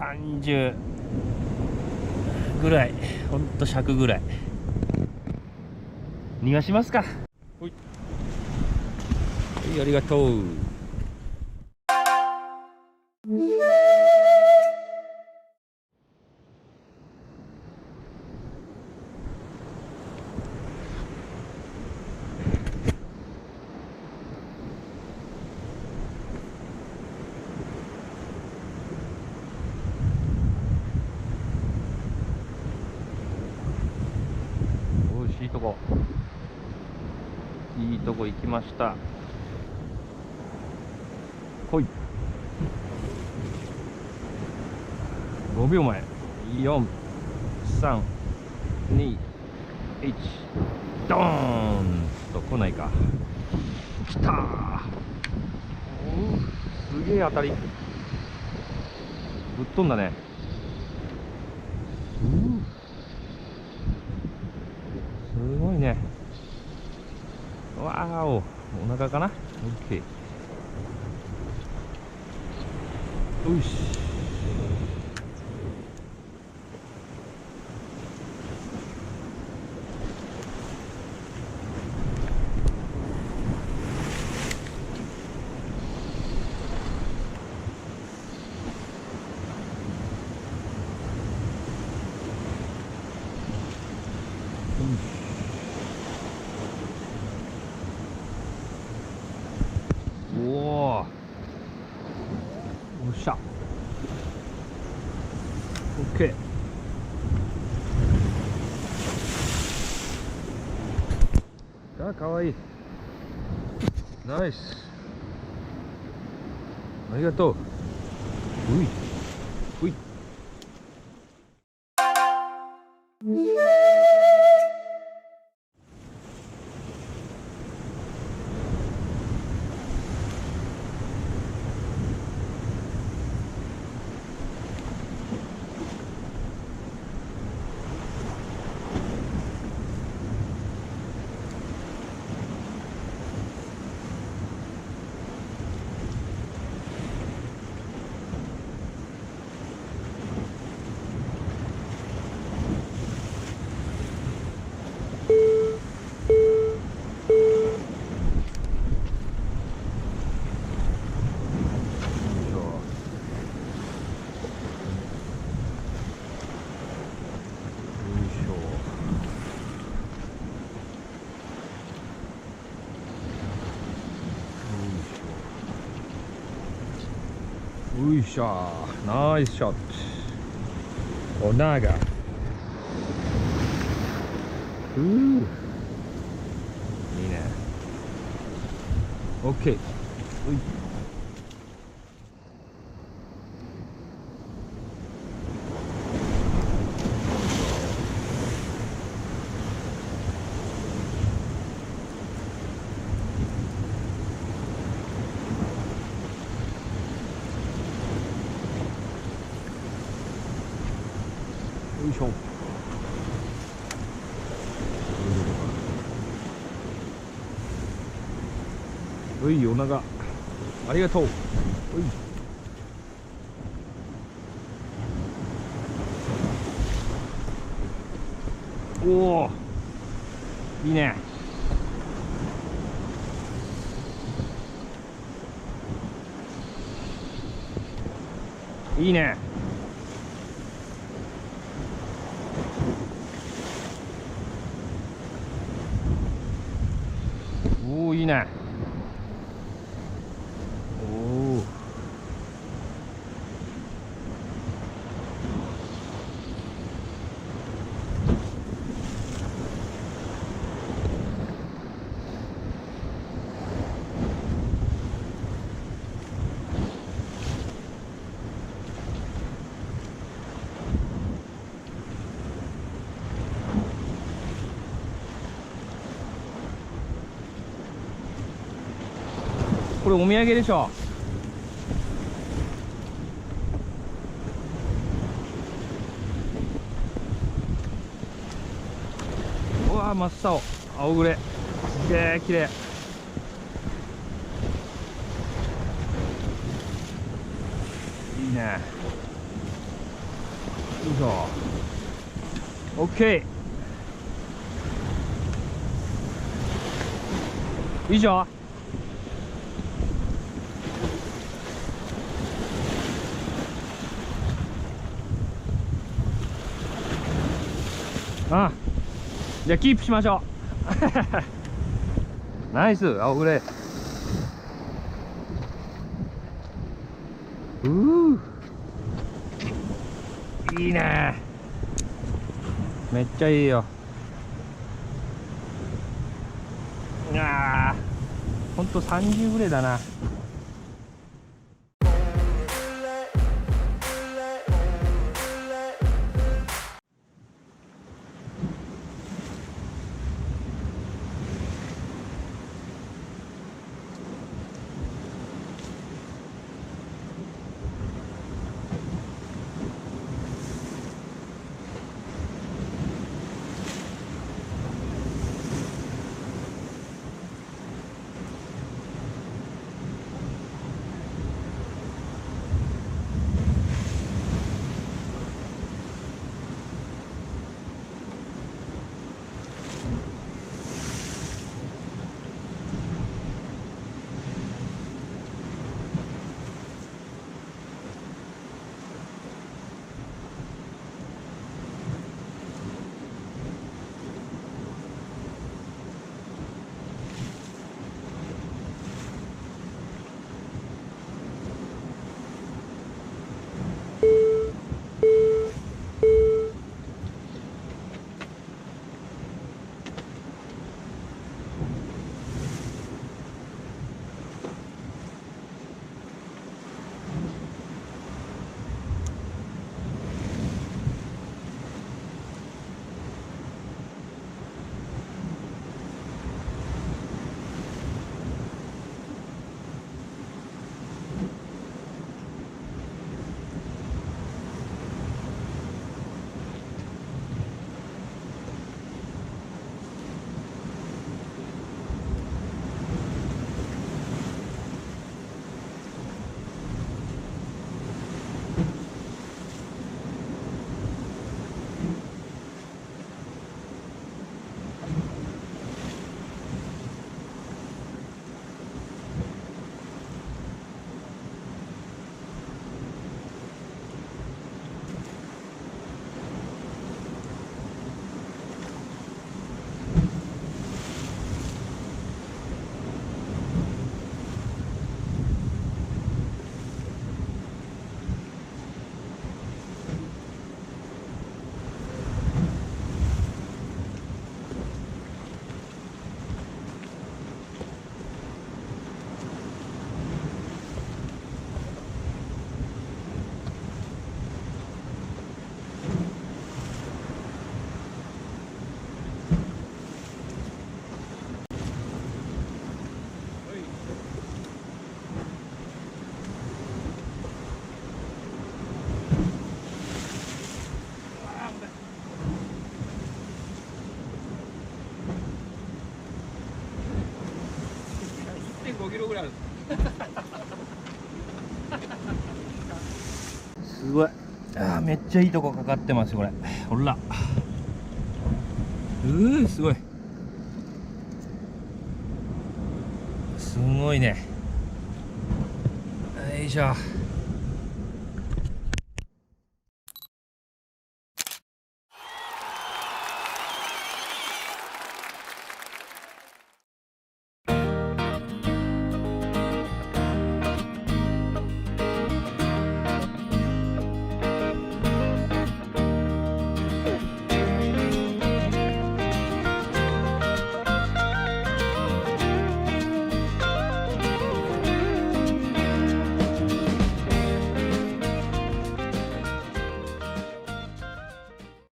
30ぐらい、ほんと100ぐらい逃がしますか。ほい、はい、ありがとう。おいしいとこ、いいとこ行きました。ほい、5秒前、4、3、2、1、ドーンと来ないか。来たー。すげえ当たり、ぶっ飛んだね。すごいね。わーお、お腹かな。オッケー。よし。おお、よっしゃ。オッケー。あ、かわいい。ナイス。ありがとう。うい。うい。ういしょ、ナイスショット。おなが。いいね。オッケー。うい。よいしょ。うい、おなが。ありがとう。うい。おお、いいね。いいね。おお、いいね。おお。これお土産でしょ。うわー、真っ青、青グレ、すげえ綺麗。いいね。いしょ。オッケー。いいじゃん。あ、じゃあキープしましょうナイス青グレ。いいね、めっちゃいいよ。あー、ほんと30ぐらいだな。1.5キロぐらいある。すごい。あー、めっちゃいいとこかかってますこれ。ほら、すごい、すごいね。よいしょ。